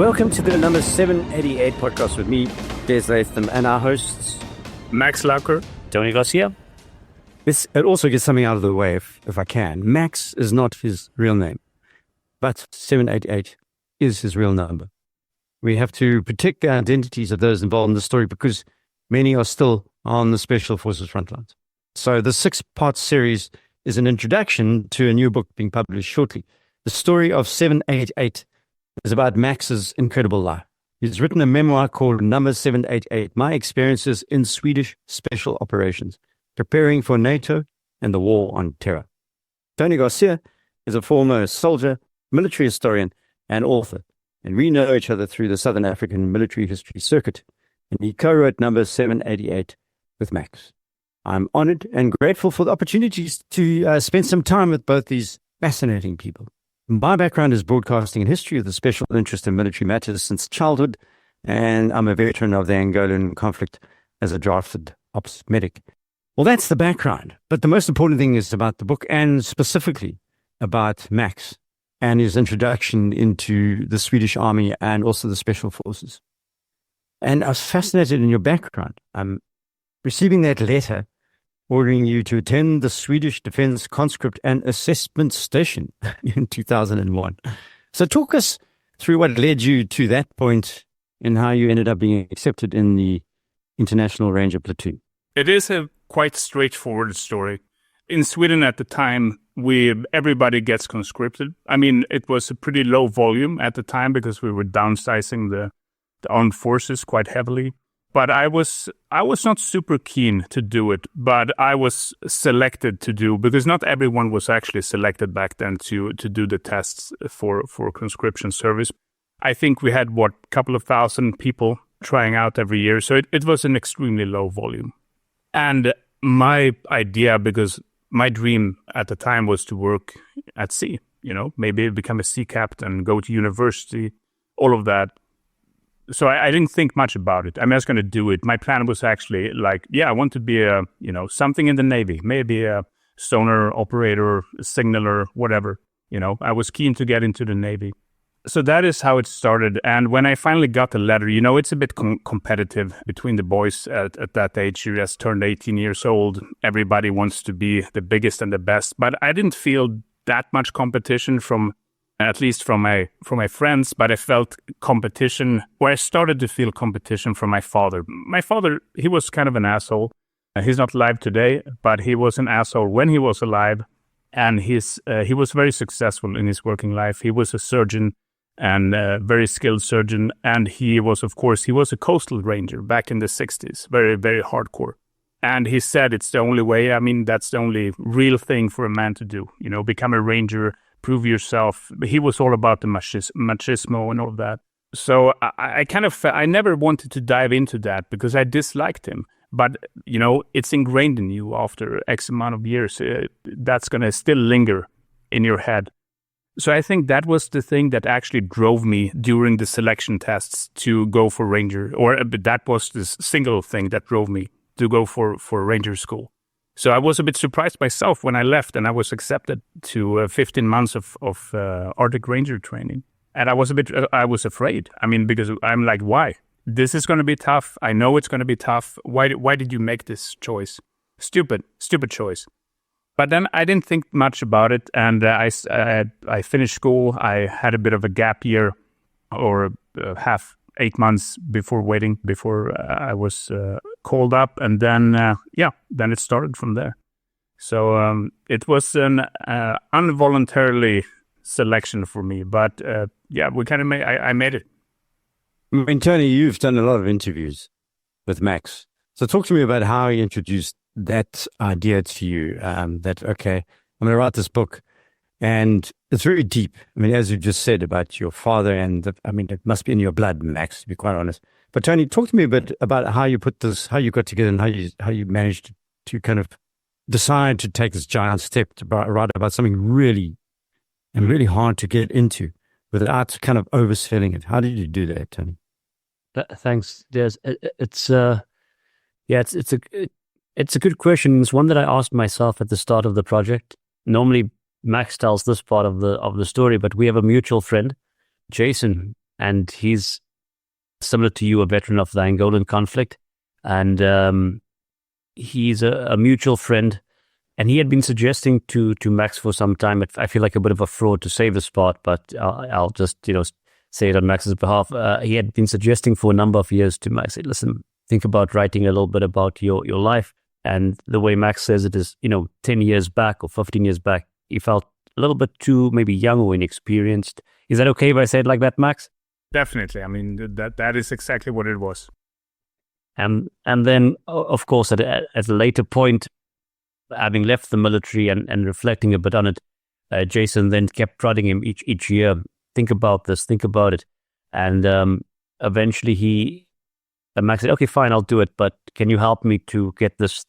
Welcome to the number 788 podcast with me, Desmond Latham, and our hosts, Max Lauker, Tony Garcia. It also gets something out of the way if I can. Max is not his real name, but 788 is his real number. We have to protect the identities of those involved in the story because many are still on the Special Forces front lines. So the 6-part series is an introduction to a new book being published shortly. The story of 788 is about Max's incredible life. He's written a memoir called Number 788, My Experiences in Swedish Special Operations, Preparing for NATO and the War on Terror. Tony Garcia is a former soldier, military historian, and author, and we know each other through the Southern African Military History Circuit, and he co-wrote Number 788 with Max. I'm honored and grateful for the opportunities to spend some time with both these fascinating people. My background is broadcasting and history with a special interest in military matters since childhood, and I'm a veteran of the Angolan conflict as a drafted ops medic. Well, that's the background, but the most important thing is about the book and specifically about Max and his introduction into the Swedish Army and also the Special Forces. And I was fascinated in your background. I'm receiving that letter ordering you to attend the Swedish Defense Conscript and Assessment Station in 2001. So talk us through what led you to that point and how you ended up being accepted in the International Ranger Platoon. It is a quite straightforward story. In Sweden at the time, everybody gets conscripted. I mean, it was a pretty low volume at the time because we were downsizing the armed forces quite heavily. But I was not super keen to do it, but I was selected to do, because not everyone was actually selected back then to do the tests for conscription service. I think we had, couple of thousand people trying out every year. So it was an extremely low volume. And my idea, because my dream at the time was to work at sea, maybe become a sea captain, go to university, all of that. So I didn't think much about it. I was going to do it. My plan was actually I want to be something in the Navy, maybe a sonar operator, signaler, whatever. I was keen to get into the Navy. So that is how it started. And when I finally got the letter, it's a bit competitive between the boys at that age. You just turned 18 years old. Everybody wants to be the biggest and the best. But I didn't feel that much competition at least from my friends, but I felt competition, where I started to feel competition from my father. My father, he was kind of an asshole. He's not alive today, but he was an asshole when he was alive. And he was very successful in his working life. He was a surgeon and a very skilled surgeon. And he was a coastal ranger back in the 60s, very, very hardcore. And he said it's the only way. That's the only real thing for a man to do, become a ranger, prove yourself. He was all about the machismo and all of that. So I never wanted to dive into that because I disliked him. But, it's ingrained in you after X amount of years. That's going to still linger in your head. So I think that was the thing that actually drove me during the selection tests to go for Ranger, or that was the single thing that drove me to go for Ranger school. So I was a bit surprised myself when I left and I was accepted to 15 months of Arctic Ranger training. And I was afraid. Because I'm like, why? This is going to be tough. I know it's going to be tough. Why did you make this choice? Stupid choice. But then I didn't think much about it. And I finished school. I had a bit of a gap year or 8 months before I was called up. And then it started from there. So it was an involuntarily selection for me. But we kind of I made it. Tony, you've done a lot of interviews with Max. So talk to me about how he introduced that idea to you, that, okay, I'm going to write this book. And it's very deep. As you just said about your father, and it must be in your blood, Max, to be quite honest. But Tony, talk to me a bit about how you how you got together and how you managed to kind of decide to take this giant step to write about something really hard to get into without kind of overselling it. How did you do that, Tony? Thanks, Des. It's a good question. It's one that I asked myself at the start of the project. Normally, Max tells this part of the story, but we have a mutual friend, Jason, and he's similar to you, a veteran of the Angolan conflict, and he's a mutual friend. And he had been suggesting to Max for some time. I feel like a bit of a fraud to say this part, but I'll just say it on Max's behalf. He had been suggesting for a number of years to Max, say, listen, think about writing a little bit about your life. And the way Max says it is, 10 years back or 15 years back, he felt a little bit too maybe young or inexperienced. Is that okay if I say it like that, Max? Definitely. I mean, that is exactly what it was. And then, of course, at a later point, having left the military and reflecting a bit on it, Jason then kept prodding him each year, think about this, think about it. And eventually Max said, okay, fine, I'll do it, but can you help me to get this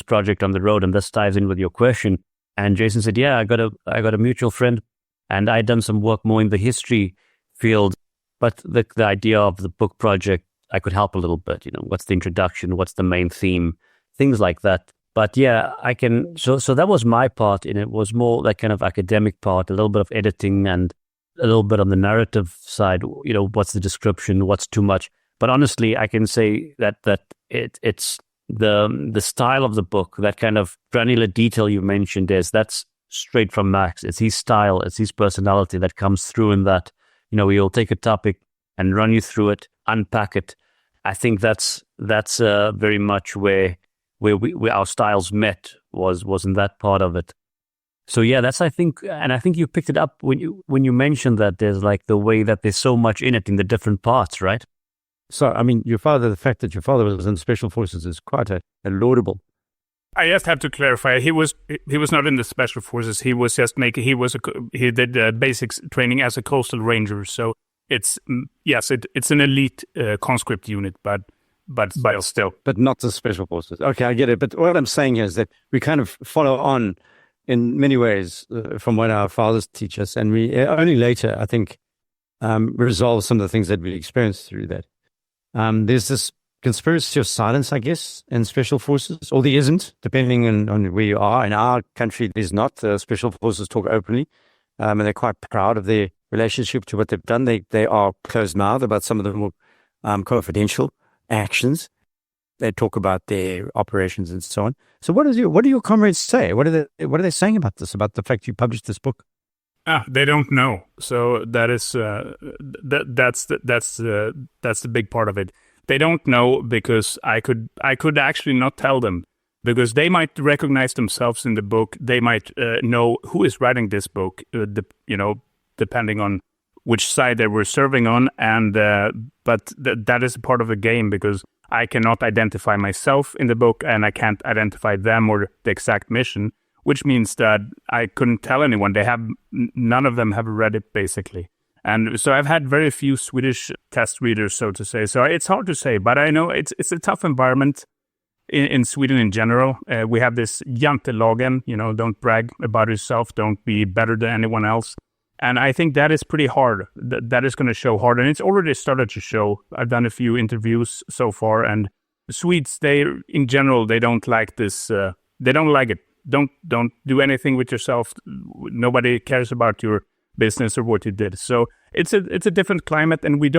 project on the road? And this ties in with your question. And Jason said, yeah, I got a mutual friend, and I'd done some work more in the history field, but the idea of the book project, I could help a little bit. What's the introduction? What's the main theme? Things like that. But yeah, I can. So that was my part, and it was more that kind of academic part, a little bit of editing and a little bit on the narrative side. What's the description? What's too much? But honestly, I can say that it's the style of the book, that kind of granular detail you mentioned, that's straight from Max. It's his style, it's his personality that comes through in that. He'll take a topic and run you through it, unpack it. I think that's very much where our styles met was in that part of it. So yeah, that's I think you picked it up when you mentioned that there's like the way that there's so much in it in the different parts, right? So, I mean, the fact that your father was in special forces is quite a laudable. I just have to clarify. He was not in the special forces. He was just he did basic training as a coastal ranger. So it's it's an elite conscript unit, but still. But not the special forces. Okay, I get it. But what I'm saying here is that we kind of follow on in many ways from what our fathers teach us, and we only later, I think, resolve some of the things that we experienced through that. There's this conspiracy of silence, I guess, in special forces, or there isn't, depending on where you are. In our country, there's not. The special forces talk openly, and they're quite proud of their relationship to what they've done. They are closed-mouthed about some of the more confidential actions. They talk about their operations and so on. So what do your comrades say? What are they saying about this, about the fact you published this book? They don't know. So that is that's the big part of it. They don't know because I could actually not tell them, because they might recognize themselves in the book. They might know who is writing this book, depending on which side they were serving on. And but that is a part of the game, because I cannot identify myself in the book, and I can't identify them or the exact mission, which means that I couldn't tell anyone. None of them have read it, basically. And so I've had very few Swedish test readers, so to say. So it's hard to say, but I know it's a tough environment in Sweden in general. We have this jantelagen, don't brag about yourself, don't be better than anyone else. And I think that is pretty hard. That is going to show hard, and it's already started to show. I've done a few interviews so far, and Swedes, in general, they don't like this. They don't like it. Don't do anything with yourself. Nobody cares about your business or what you did. So it's a different climate, and we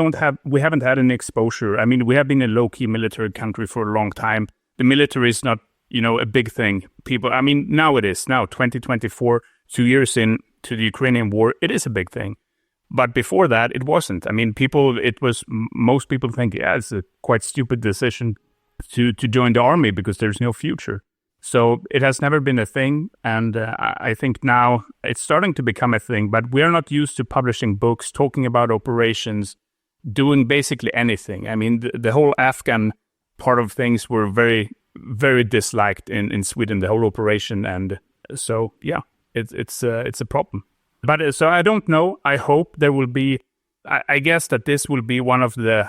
haven't had any exposure. I mean, we have been a low-key military country for a long time. The military is not, a big thing. Now it is. Now, 2024, 2 years in to the Ukrainian war, it is a big thing. But before that, it wasn't. Most people think, it's a quite stupid decision to join the army because there's no future. So it has never been a thing, and I think now it's starting to become a thing, but we are not used to publishing books, talking about operations, doing basically anything. I mean, the whole Afghan part of things were very, very disliked in Sweden, the whole operation, and so, yeah, it's a problem. But so I don't know. I hope there will be, I guess that this will be one of the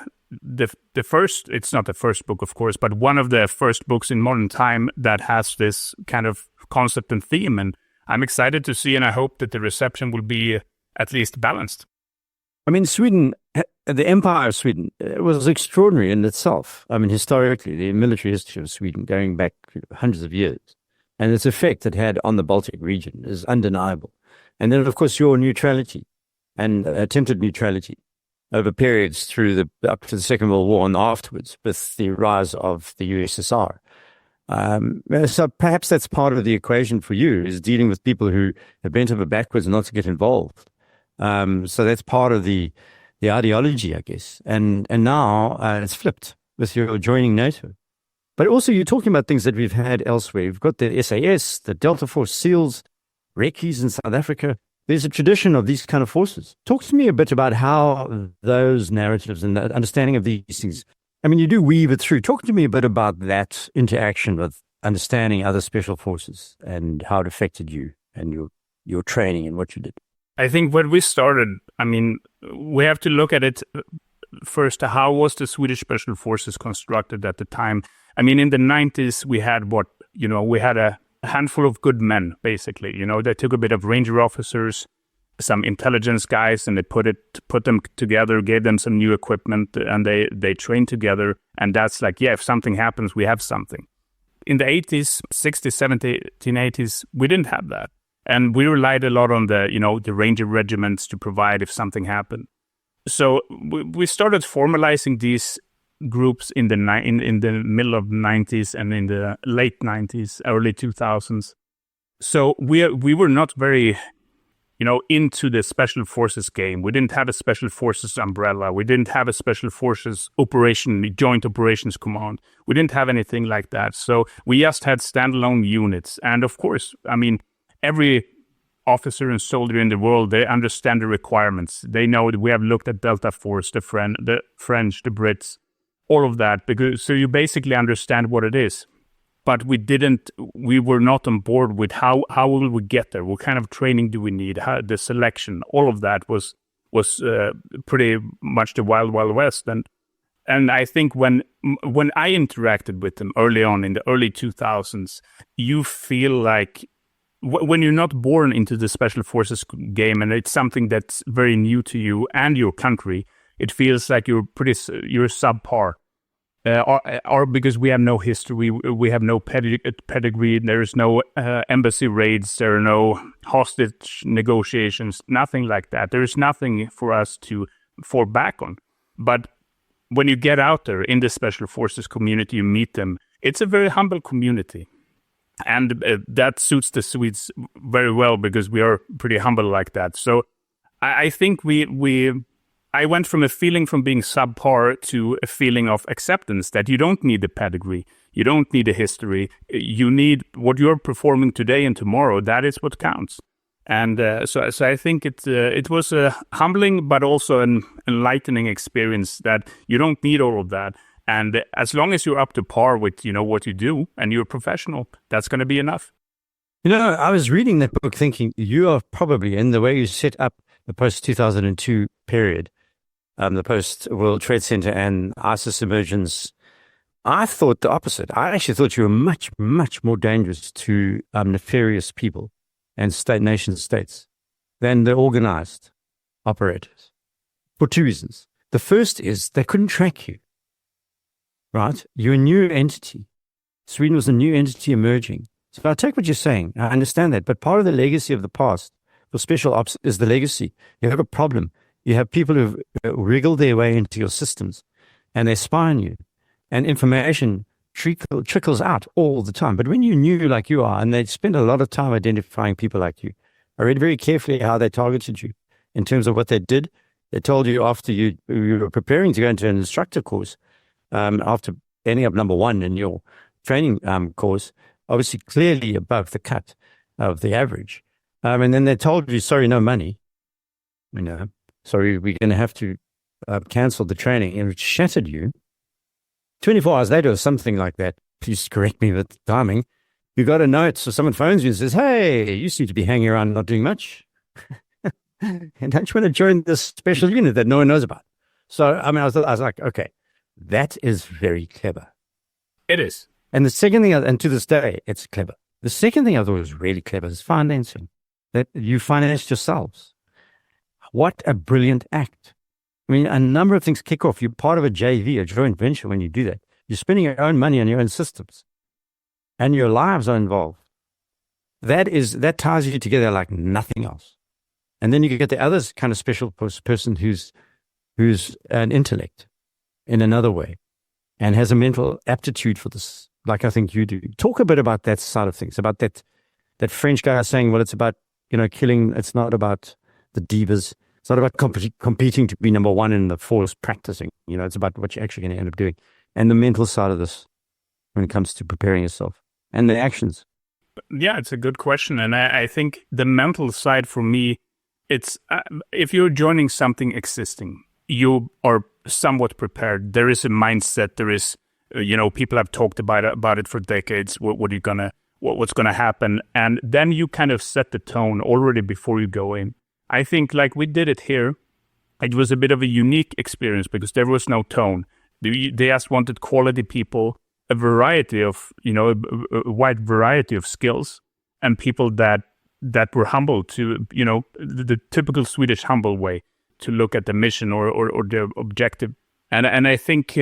first, it's not the first book, of course, but one of the first books in modern time that has this kind of concept and theme. And I'm excited to see, and I hope that the reception will be at least balanced. I mean, Sweden, the Empire of Sweden, was extraordinary in itself. I mean, historically, the military history of Sweden going back hundreds of years, and its effect it had on the Baltic region is undeniable. And then, of course, your neutrality and attempted neutrality over periods up to the Second World War and afterwards with the rise of the USSR. So perhaps that's part of the equation for you, is dealing with people who have bent over backwards not to get involved. So that's part of the ideology, I guess. And now it's flipped with your joining NATO. But also you're talking about things that we've had elsewhere. We've got the SAS, the Delta Force SEALs, Recce's in South Africa. There's a tradition of these kind of forces. Talk to me a bit about how those narratives and the understanding of these things, I mean, you do weave it through. Talk to me a bit about that interaction with understanding other special forces and how it affected you and your training and what you did. I think when we started, I mean, we have to look at it first. How was the Swedish Special Forces constructed at the time? I mean, in the 90s, we had we had a handful of good men, basically. They took a bit of Ranger officers, some intelligence guys, and they put them together, gave them some new equipment, and they trained together. And that's like, yeah, if something happens, we have something. In the 80s, 60s, 70s, 80s, we didn't have that. And we relied a lot on the Ranger regiments to provide if something happened. So we started formalizing these groups in the middle of the 90s and in the late 90s, early 2000s. So we were not very, into the Special Forces game. We didn't have a Special Forces umbrella. We didn't have a Special Forces Joint Operations Command. We didn't have anything like that. So we just had standalone units. And of course, I mean, every officer and soldier in the world, they understand the requirements. They know that we have looked at Delta Force, the French, the Brits, all of that, so you basically understand what it is. But we were not on board with how will we get there? What kind of training do we need? The selection, all of that was pretty much the Wild Wild West. And I think when I interacted with them early on in the early 2000s, you feel like when you're not born into the Special Forces game and it's something that's very new to you and your country, it feels like you're subpar. Or because we have no history, we have no pedigree, there is no embassy raids, there are no hostage negotiations, nothing like that. There is nothing for us to fall back on. But when you get out there in the Special Forces community, you meet them, it's a very humble community. And that suits the Swedes very well because we are pretty humble like that. So I think I went from a feeling from being subpar to a feeling of acceptance that you don't need the pedigree, you don't need a history, you need what you're performing today and tomorrow. That is what counts. And so I think it was a humbling but also an enlightening experience that you don't need all of that. And as long as you're up to par with what you do and you're a professional, that's going to be enough. I was reading that book thinking you are probably, in the way you set up the post-2002 period, the post-World Trade Center and ISIS emergence, I thought the opposite. I actually thought you were much, much more dangerous to nefarious people and nation states than the organized operators for two reasons. The first is they couldn't track you, right? You're a new entity. Sweden was a new entity emerging. So I take what you're saying. I understand that. But part of the legacy of the past for special ops is the legacy. You have a problem. You have people who've wriggled their way into your systems and they spy on you. And information trickles out all the time. But when you knew like you are, and they spend a lot of time identifying people like you, I read very carefully how they targeted you in terms of what they did. They told you after you were preparing to go into an instructor course, after ending up number one in your training course, obviously clearly above the cut of the average. And then they told you, sorry, no money. Sorry, we're going to have to cancel the training. And it shattered you. 24 hours later or something like that, please correct me with the timing, you got a note, so someone phones you and says, hey, you seem to be hanging around not doing much. And don't you want to join this special unit that no one knows about? So, I was like, okay, that is very clever. It is. And the second thing, and to this day, it's clever. The second thing I thought was really clever is financing, that you financed yourselves. What a brilliant act. A number of things kick off. You're part of a JV, a joint venture when you do that. You're spending your own money on your own systems. And your lives are involved. That ties you together like nothing else. And then you get the other kind of special person who's who's an intellect in another way and has a mental aptitude for this, like I think you do. Talk a bit about that side of things, about that French guy saying, well, it's about, killing. It's not about the divas. It's not about competing to be number one in the force practicing. It's about what you're actually going to end up doing. And the mental side of this when it comes to preparing yourself and the actions. Yeah, it's a good question. And I think the mental side for me, it's if you're joining something existing, you are somewhat prepared. There is a mindset. There is, people have talked about it for decades. What's gonna happen? And then you kind of set the tone already before you go in. I think like we did it here, it was a bit of a unique experience because there was no tone. They just wanted quality people, a variety of, a wide variety of skills, and people that were humble to, the typical Swedish humble way to look at the mission or the objective. And I think,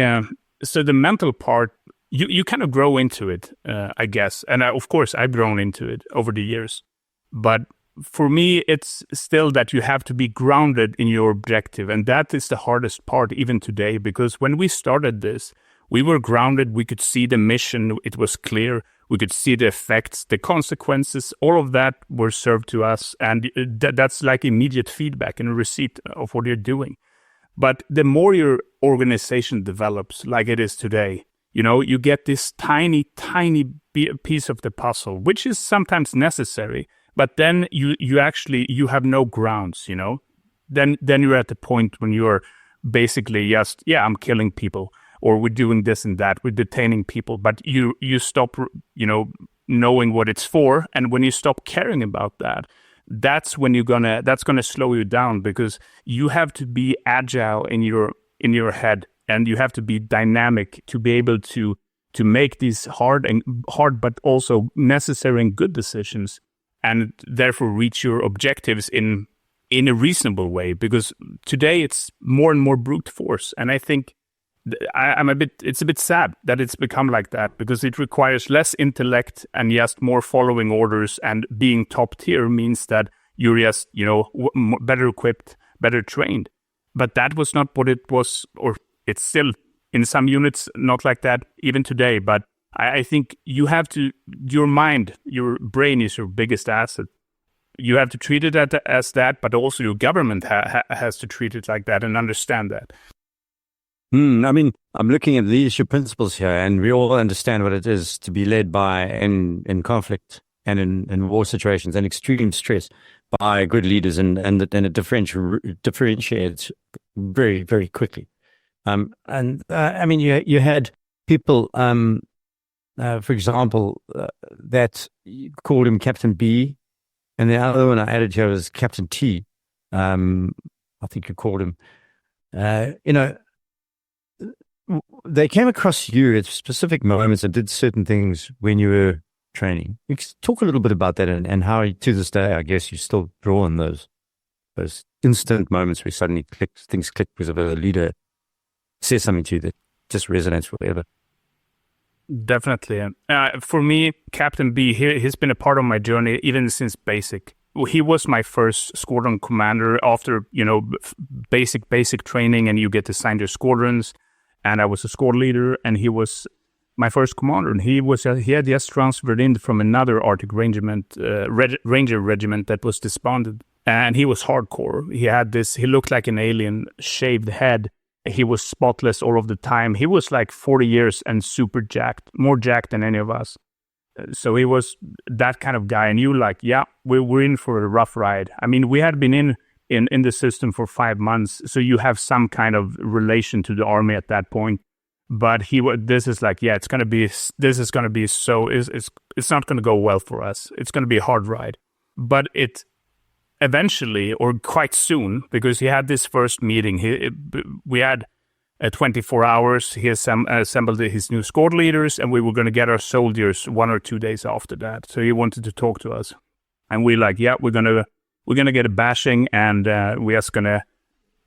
so the mental part, you kind of grow into it, I guess. And of course, I've grown into it over the years. But for me, it's still that you have to be grounded in your objective. And that is the hardest part even today, because when we started this, we were grounded. We could see the mission. It was clear. We could see the effects, the consequences. All of that were served to us. And that's like immediate feedback and a receipt of what you're doing. But the more your organization develops like it is today, you get this tiny piece of the puzzle, which is sometimes necessary. But then you have no grounds, Then you're at the point when you're basically just, I'm killing people, or we're doing this and that, we're detaining people. But you stop, knowing what it's for, and when you stop caring about that, that's when that's gonna slow you down, because you have to be agile in your head, and you have to be dynamic to be able to make these hard but also necessary and good decisions, and therefore reach your objectives in a reasonable way. Because today it's more and more brute force, and I think it's a bit sad that it's become like that, because it requires less intellect and just more following orders, and being top tier means that you're just better equipped, better trained. But that was not what it was, or it's still in some units not like that even today. But I think you have to, your mind, your brain is your biggest asset. You have to treat it as that, but also your government has to treat it like that and understand that. I mean, I'm looking at leadership principles here, and we all understand what it is to be led by in conflict and in war situations and extreme stress by good leaders, and it differentiates very, very quickly. I mean, you had people, for example, that called him Captain B, and the other one I added here was Captain T. I think you called him. They came across you at specific moments and did certain things when you were training. You can talk a little bit about that, and how to this day, I guess, you still draw on those instant moments where suddenly things click because of a leader says something to you that just resonates forever. Definitely. For me, Captain B, he's been a part of my journey even since basic. He was my first squadron commander after, basic training, and you get assigned your squadrons. And I was a squad leader, and he was my first commander. And he had just transferred in from another Arctic regiment, Ranger regiment that was disbanded. And he was hardcore. He looked like an alien, shaved head. He was spotless all of the time. He was like 40 years and super jacked, more jacked than any of us. So he was that kind of guy. And you we're in for a rough ride. I mean, we had been in the system for 5 months, so you have some kind of relation to the army at that point. But this is not going to go well for us. It's going to be a hard ride. But it eventually, or quite soon, because he had this first meeting, we had 24 hours. He assembled his new squad leaders, and we were going to get our soldiers 1 or 2 days after that. So he wanted to talk to us, and we're going to get a bashing, and we're just going to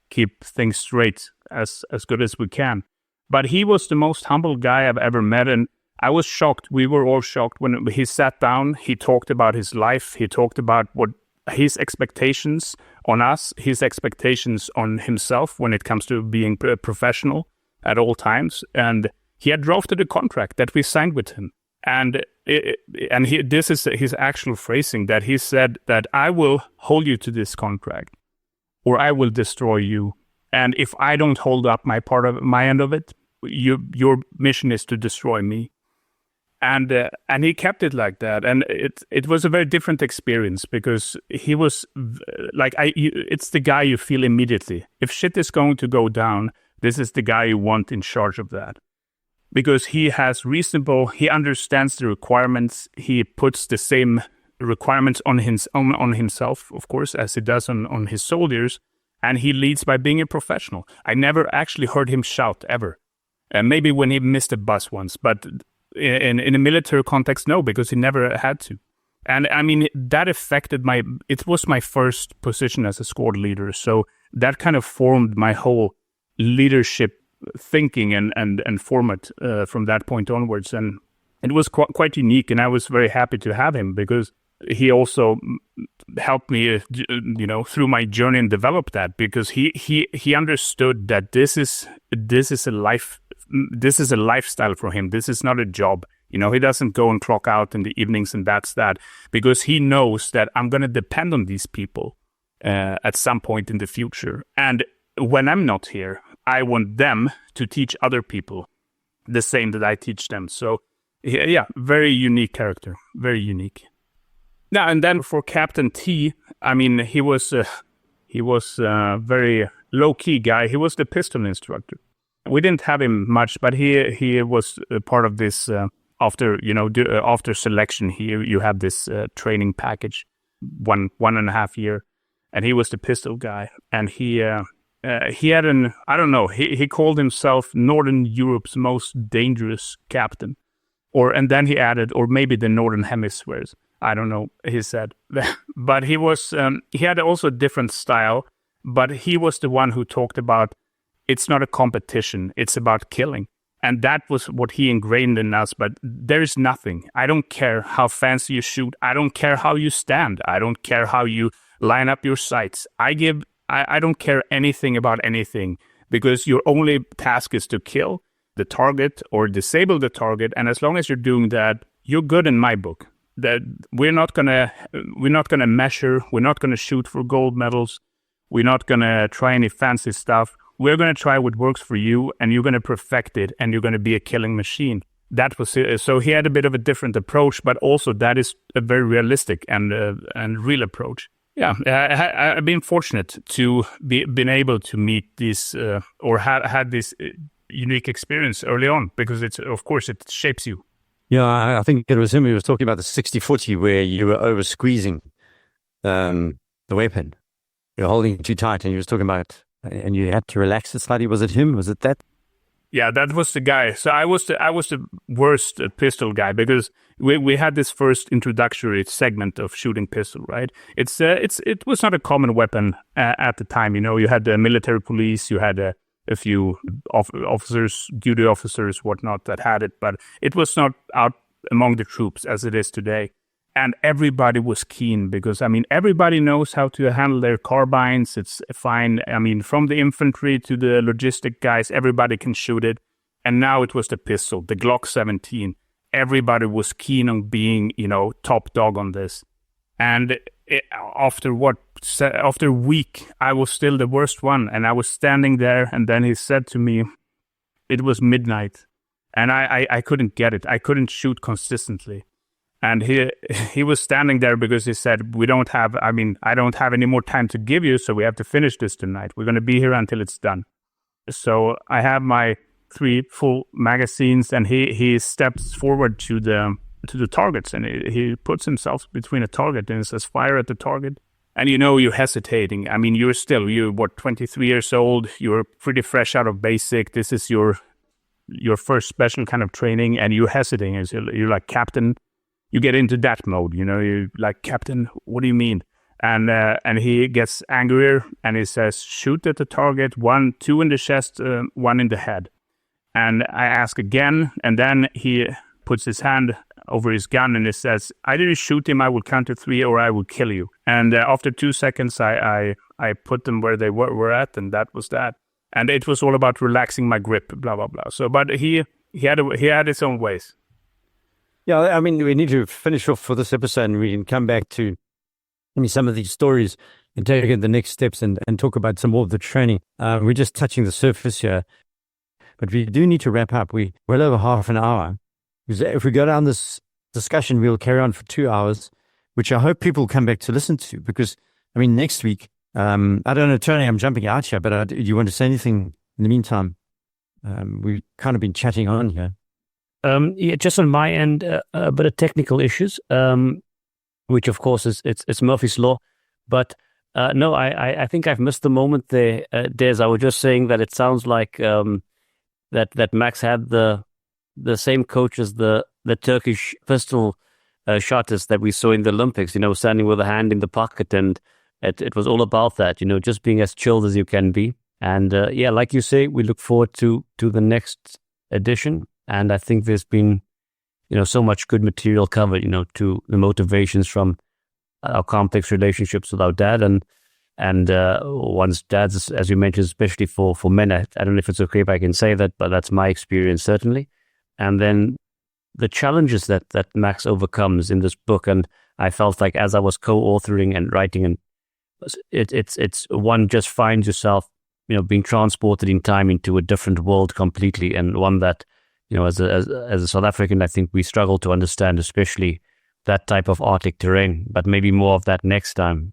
keep things straight as good as we can. But he was the most humble guy I've ever met, and I was shocked. We were all shocked when he sat down. He talked about his life. He talked about what his expectations on us, his expectations on himself when it comes to being professional at all times. And he had drafted a contract that we signed with him. And this is his actual phrasing, that he said that I will hold you to this contract or I will destroy you. And if I don't hold up my end of it, your mission is to destroy me. And he kept it like that, and it was a very different experience because he was like it's the guy you feel immediately. If shit is going to go down, this is the guy you want in charge of that, because he understands the requirements. He puts the same requirements on himself, of course, as he does on his soldiers, and he leads by being a professional. I never actually heard him shout ever, maybe when he missed a bus once, but in a military context, no, because he never had to. And I mean, that affected it was my first position as a squad leader. So that kind of formed my whole leadership thinking and format from that point onwards. And it was quite unique. And I was very happy to have him because he also helped me, through my journey and develop that, because he understood that this is a life. This is a lifestyle for him. This is not a job. He doesn't go and clock out in the evenings and that's that, because he knows that I'm going to depend on these people at some point in the future. And when I'm not here, I want them to teach other people the same that I teach them. So yeah, very unique character, very unique. Now, and then for Captain T, I mean, he was a very low-key guy. He was the pistol instructor. We didn't have him much, but he was part of this. After selection, you have this training package, 1.5 year, and he was the pistol guy. And he had he called himself Northern Europe's most dangerous captain, and then he added, or maybe the Northern Hemispheres. I don't know. He said, but he was he had also a different style, but he was the one who talked about. It's not a competition. It's about killing. And that was what he ingrained in us. But there is nothing. I don't care how fancy you shoot. I don't care how you stand. I don't care how you line up your sights. I don't care anything about anything, because your only task is to kill the target or disable the target. And as long as you're doing that, you're good in my book. That we're not gonna measure. We're not gonna shoot for gold medals. We're not gonna try any fancy stuff. We're going to try what works for you, and you're going to perfect it, and you're going to be a killing machine. That was it. So he had a bit of a different approach, but also that is a very realistic and real approach. Yeah, I've been fortunate to been able to meet this or had this unique experience early on, because it shapes you. Yeah, I think it was him who was talking about the 60-40 where you were over squeezing the weapon. You're holding it too tight, and he was talking about. And you had to relax it slightly. Was it him? Was it that? Yeah, that was the guy. So I was the worst pistol guy, because we had this first introductory segment of shooting pistol, right? It was not a common weapon at the time. You had the military police, you had a few officers, duty officers, whatnot, that had it, but it was not out among the troops as it is today. And everybody was keen, because, I mean, everybody knows how to handle their carbines. It's fine. I mean, from the infantry to the logistic guys, everybody can shoot it. And now it was the pistol, the Glock 17. Everybody was keen on being, top dog on this. And after a week, I was still the worst one. And I was standing there, and then he said to me, it was midnight. And I couldn't get it. I couldn't shoot consistently. And he was standing there because he said, I don't have any more time to give you, so we have to finish this tonight. We're going to be here until it's done. So I have my 3 full magazines, and he steps forward to the targets, and he puts himself between a target, and it says, fire at the target. And you're hesitating. I mean, you're 23 years old. You're pretty fresh out of basic. This is your first special kind of training, and you're hesitating. You're like, Captain. You get into that mode, you're like, Captain, what do you mean? And he gets angrier, and he says, shoot at the target, 1, 2 in the chest, 1 in the head. And I ask again, and then he puts his hand over his gun and he says, either you shoot him, I will count to 3, or I will kill you. And after 2 seconds, I put them where they were at, and that was that. And it was all about relaxing my grip, blah, blah, blah. So, but he had his own ways. Yeah, I mean, we need to finish off for this episode, and we can come back to some of these stories and take the next steps and talk about some more of the training. We're just touching the surface here, but we do need to wrap up. We're well over half an hour. Because if we go down this discussion, we'll carry on for 2 hours, which I hope people will come back to listen to. Because, I mean, next week, I don't know, Tony, I'm jumping out here, but do you want to say anything in the meantime? We've kind of been chatting on here. Yeah, just on my end, a bit of technical issues, which of course it's Murphy's Law. But no, I think I've missed the moment there, Des. I was just saying that it sounds like that Max had the same coach as the Turkish pistol shotters that we saw in the Olympics, standing with a hand in the pocket. And it was all about that, just being as chilled as you can be. And yeah, like you say, we look forward to the next edition. And I think there's been, so much good material covered, to the motivations from our complex relationships with our dad and one's dads, as you mentioned, especially for men. I don't know if it's okay if I can say that, but that's my experience, certainly. And then the challenges that Max overcomes in this book. And I felt like as I was co-authoring and writing, and it's one just finds yourself, being transported in time into a different world completely, and one that, as a South African, I think we struggle to understand, especially that type of Arctic terrain, but maybe more of that next time.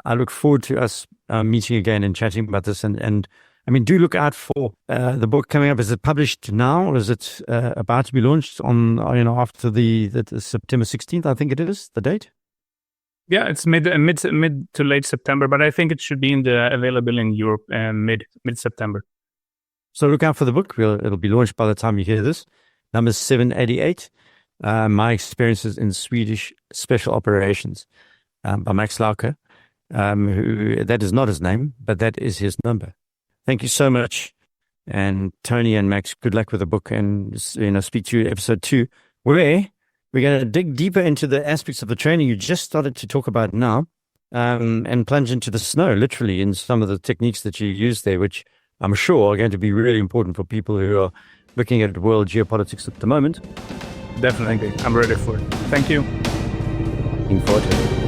I look forward to us meeting again and chatting about this. And I mean, do look out for the book coming up. Is it published now, or is it about to be launched on, after the September 16th, I think it is, the date? Yeah, it's mid to late September, but I think it should be available in Europe mid-September. So look out for the book. It'll be launched by the time you hear this. Number 788, My Experiences in Swedish Special Operations, by Max Lauker, who, that is not his name, but that is his number. Thank you so much. And Tony and Max, good luck with the book, and speak to you episode 2, where we're going to dig deeper into the aspects of the training you just started to talk about now, and plunge into the snow, literally, in some of the techniques that you use there, which I'm sure are going to be really important for people who are looking at world geopolitics at the moment. Definitely. I'm ready for it. Thank you. Looking forward to it.